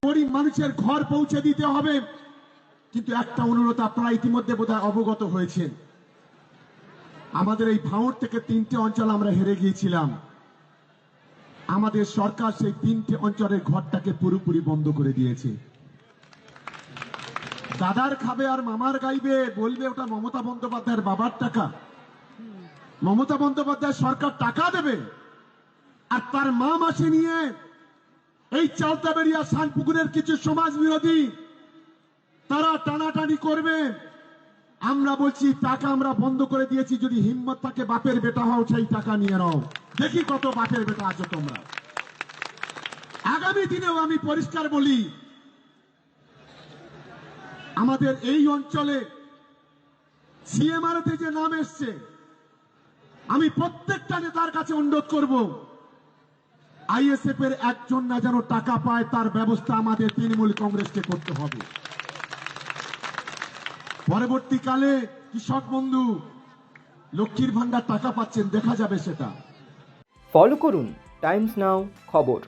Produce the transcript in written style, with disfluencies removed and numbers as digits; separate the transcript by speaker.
Speaker 1: গরিব মানুষের ঘর পৌঁছে দিতে হবে। কিন্তু একটা অনুরোধ, আপনারা ইতিমধ্যে বোধহয় অবগত হয়েছেন, আমাদের এই ভাঙড় থেকে 3টে অঞ্চল আমরা হেরে গিয়েছিলাম। আমাদের সরকার সেই 3টে অঞ্চলের ঘরটাকে পুরোপুরি বন্ধ করে দিয়েছে। দাদার খাবে আর মামার গাইবে, বলবে ওটা মমতা বন্দ্যোপাধ্যায়ের বাবার টাকা। মমতা বন্দ্যোপাধ্যায় সরকার টাকা দেবে, আর তার মা মাসে নিয়ে এই চালতাবেড়িয়া শানপুকুরের কিছু সমাজ বিরোধী তারা টানাটানি করবে। আমরা বলছি টাকা আমরা বন্ধ করে দিয়েছি, যদি হিম্মত থাকে বাপের বেটা হও, সেই টাকা নিয়ে নাও, দেখি কত বাপের বেটা আছো তোমরা। আগামী দিনেও আমি পরিষ্কার বলি, আমাদের এই অঞ্চলে সিএমআরতে যে নাম এসছে, আমি প্রত্যেকটা নেতার কাছে অনুরোধ করব, আইএসএফ এর একজন না যেন টাকা পায়, তার ব্যবস্থা আমাদের তৃণমূল কংগ্রেসকে করতে হবে। পরবর্তীকালে কৃষক বন্ধু, লক্ষ্মীর ভান্ডার টাকা পাচ্ছেন, দেখা যাবে সেটা।
Speaker 2: ফলো করুন টাইমস নাও খবর।